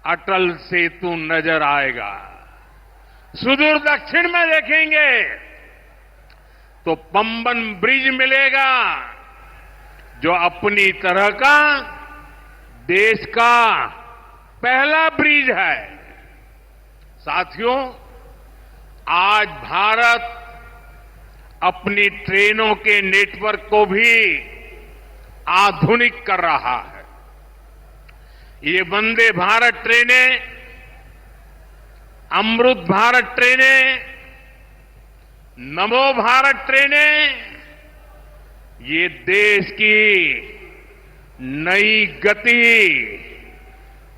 अटल सेतु नजर आएगा। सुदूर दक्षिण में देखेंगे तो पंबन ब्रिज मिलेगा, जो अपनी तरह का देश का पहला ब्रिज है। साथियों, आज भारत अपनी ट्रेनों के नेटवर्क को भी आधुनिक कर रहा है। ये वंदे भारत ट्रेनें, अमृत भारत ट्रेनें, नमो भारत ट्रेनें, ये देश की नई गति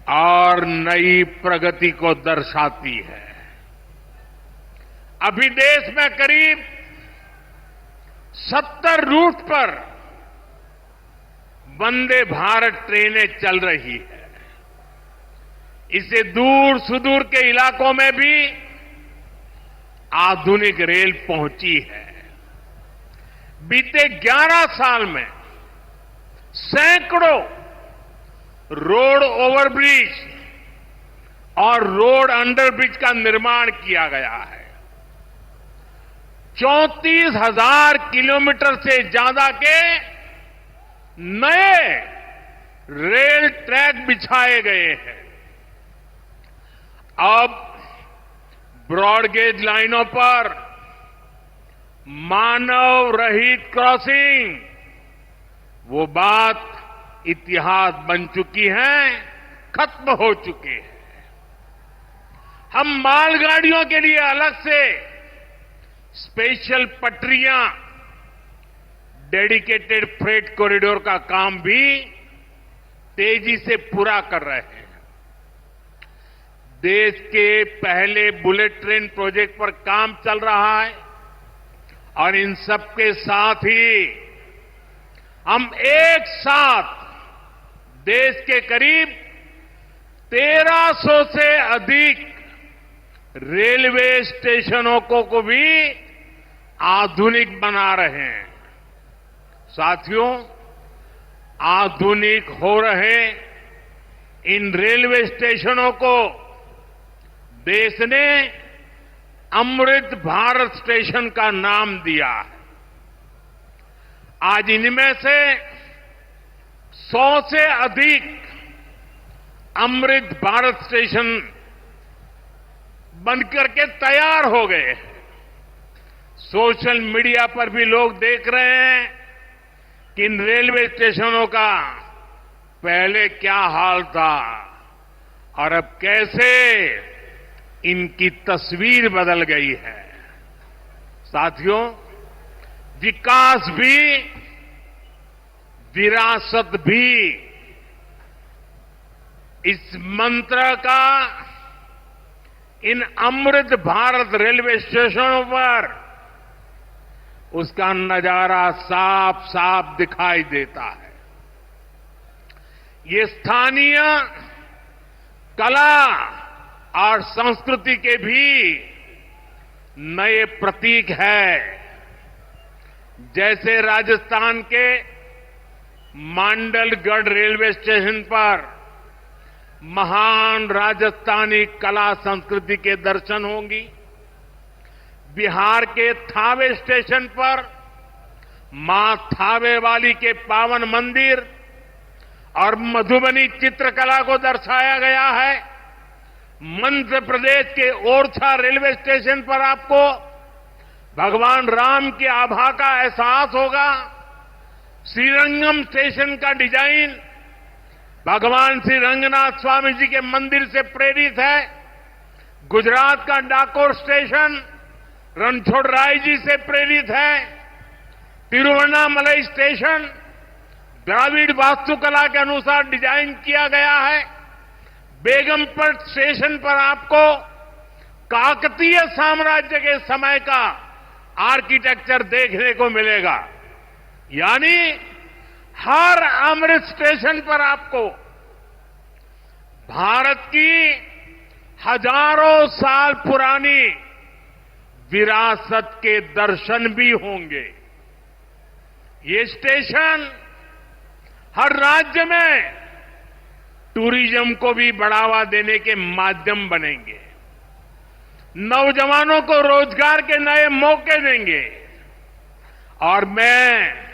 और नई प्रगति को दर्शाती है। अभी देश में करीब 70 रूट पर वंदे भारत ट्रेनें चल रही है। इससे दूर सुदूर के इलाकों में भी आधुनिक रेल पहुंची है। बीते 11 साल में सैकड़ों रोड ओवरब्रिज और रोड अंडरब्रिज का निर्माण किया गया है। 34,000 किलोमीटर से ज्यादा के नए रेल ट्रैक बिछाए गए हैं। अब ब्रॉडगेज लाइनों पर मानव रहित क्रॉसिंग, वो बात इतिहास बन चुकी है, खत्म हो चुकी है। हम मालगाड़ियों के लिए अलग से स्पेशल पटरियां, डेडिकेटेड फ्रेट कॉरिडोर का काम भी तेजी से पूरा कर रहे हैं। देश के पहले बुलेट ट्रेन प्रोजेक्ट पर काम चल रहा है और इन सबके साथ ही हम एक साथ देश के करीब 1300 से अधिक रेलवे स्टेशनों को भी आधुनिक बना रहे हैं। साथियों, आधुनिक हो रहे इन रेलवे स्टेशनों को देश ने अमृत भारत स्टेशन का नाम दिया है। आज इनमें से 100 से अधिक अमृत भारत स्टेशन बनकर के तैयार हो गए। सोशल मीडिया पर भी लोग देख रहे हैं कि इन रेलवे स्टेशनों का पहले क्या हाल था और अब कैसे इनकी तस्वीर बदल गई है। साथियों, विकास भी, विरासत भी, इस मंत्र का इन अमृत भारत रेलवे स्टेशनों पर उसका नजारा साफ साफ दिखाई देता है। ये स्थानीय कला और संस्कृति के भी नए प्रतीक है। जैसे राजस्थान के मांडलगढ़ रेलवे स्टेशन पर महान राजस्थानी कला संस्कृति के दर्शन होंगी। बिहार के थावे स्टेशन पर मां थावे वाली के पावन मंदिर और मधुबनी चित्रकला को दर्शाया गया है। मध्य प्रदेश के ओरछा रेलवे स्टेशन पर आपको भगवान राम की आभा का एहसास होगा। श्रीरंगम स्टेशन का डिजाइन भगवान श्री रंगनाथ स्वामी जी के मंदिर से प्रेरित है। गुजरात का डाकोर स्टेशन रणछोड़राय जी से प्रेरित है। तिरुवन्नामलई स्टेशन द्राविड़ वास्तुकला के अनुसार डिजाइन किया गया है। बेगमपट स्टेशन पर आपको काकतीय साम्राज्य के समय का आर्किटेक्चर देखने को मिलेगा। यानी हर अमृत स्टेशन पर आपको भारत की हजारों साल पुरानी विरासत के दर्शन भी होंगे। ये स्टेशन हर राज्य में टूरिज्म को भी बढ़ावा देने के माध्यम बनेंगे, नौजवानों को रोजगार के नए मौके देंगे और मैं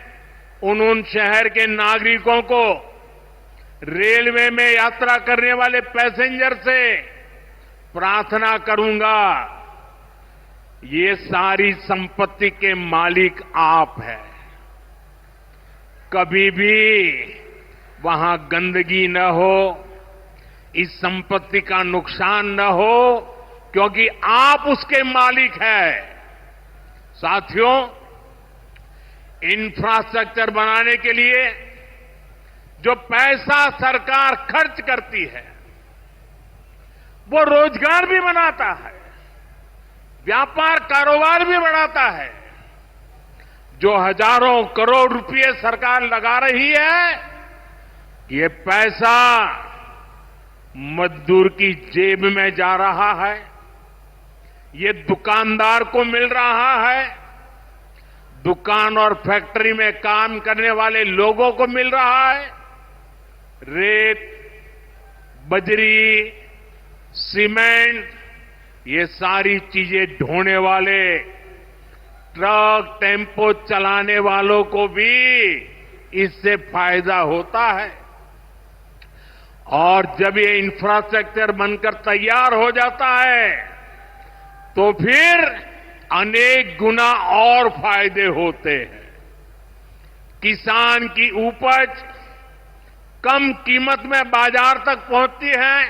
उन शहर के नागरिकों को रेलवे में यात्रा करने वाले पैसेंजर से प्रार्थना करूंगा, ये सारी संपत्ति के मालिक आप हैं। कभी भी वहां गंदगी न हो, इस संपत्ति का नुकसान न हो, क्योंकि आप उसके मालिक हैं। साथियों, इंफ्रास्ट्रक्चर बनाने के लिए जो पैसा सरकार खर्च करती है, वो रोजगार भी बनाता है, व्यापार कारोबार भी बढ़ाता है। जो हजारों करोड़ रुपए सरकार लगा रही है, ये पैसा मजदूर की जेब में जा रहा है, ये दुकानदार को मिल रहा है, दुकान और फैक्ट्री में काम करने वाले लोगों को मिल रहा है। रेत, बजरी, सीमेंट, ये सारी चीजें ढोने वाले ट्रक, टेम्पो चलाने वालों को भी इससे फायदा होता है। और जब ये इंफ्रास्ट्रक्चर बनकर तैयार हो जाता है, तो फिर अनेक गुना और फायदे होते हैं। किसान की उपज कम कीमत में बाजार तक पहुंचती है,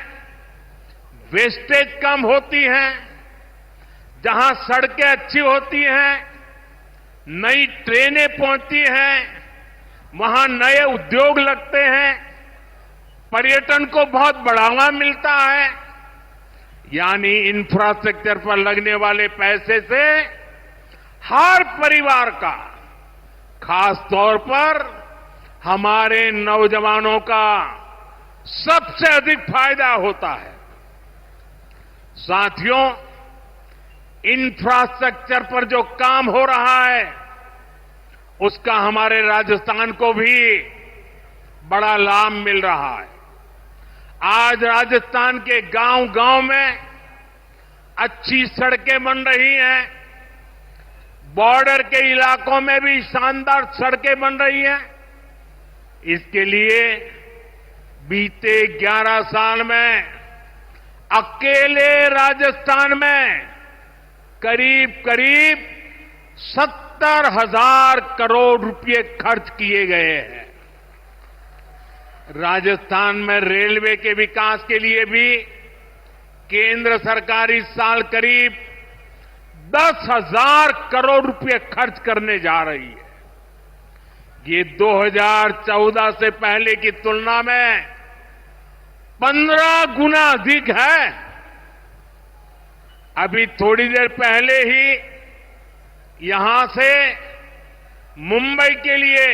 वेस्टेज कम होती है, जहां सड़कें अच्छी होती हैं, नई ट्रेनें पहुंचती हैं, वहां नए उद्योग लगते हैं, पर्यटन को बहुत बढ़ावा मिलता है। यानी इंफ्रास्ट्रक्चर पर लगने वाले पैसे से हर परिवार का, खास तौर पर हमारे नौजवानों का सबसे अधिक फायदा होता है। साथियों, इंफ्रास्ट्रक्चर पर जो काम हो रहा है, उसका हमारे राजस्थान को भी बड़ा लाभ मिल रहा है। आज राजस्थान के गांव-गांव में अच्छी सड़कें बन रही हैं, बॉर्डर के इलाकों में भी शानदार सड़कें बन रही हैं। इसके लिए बीते 11 साल में अकेले राजस्थान में करीब 70,000 करोड़ रुपए खर्च किए गए हैं। राजस्थान में रेलवे के विकास के लिए भी केंद्र सरकार इस साल करीब 10,000 करोड़ रुपए खर्च करने जा रही है। ये 2014 से पहले की तुलना में 15 गुना अधिक है। अभी थोड़ी देर पहले ही यहां से मुंबई के लिए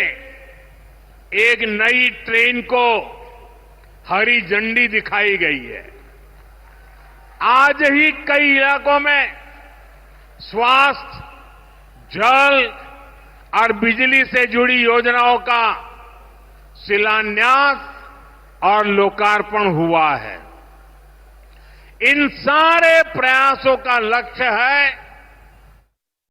एक नई ट्रेन को हरी झंडी दिखाई गई है। आज ही कई इलाकों में स्वास्थ्य, जल और बिजली से जुड़ी योजनाओं का शिलान्यास और लोकार्पण हुआ है। इन सारे प्रयासों का लक्ष्य है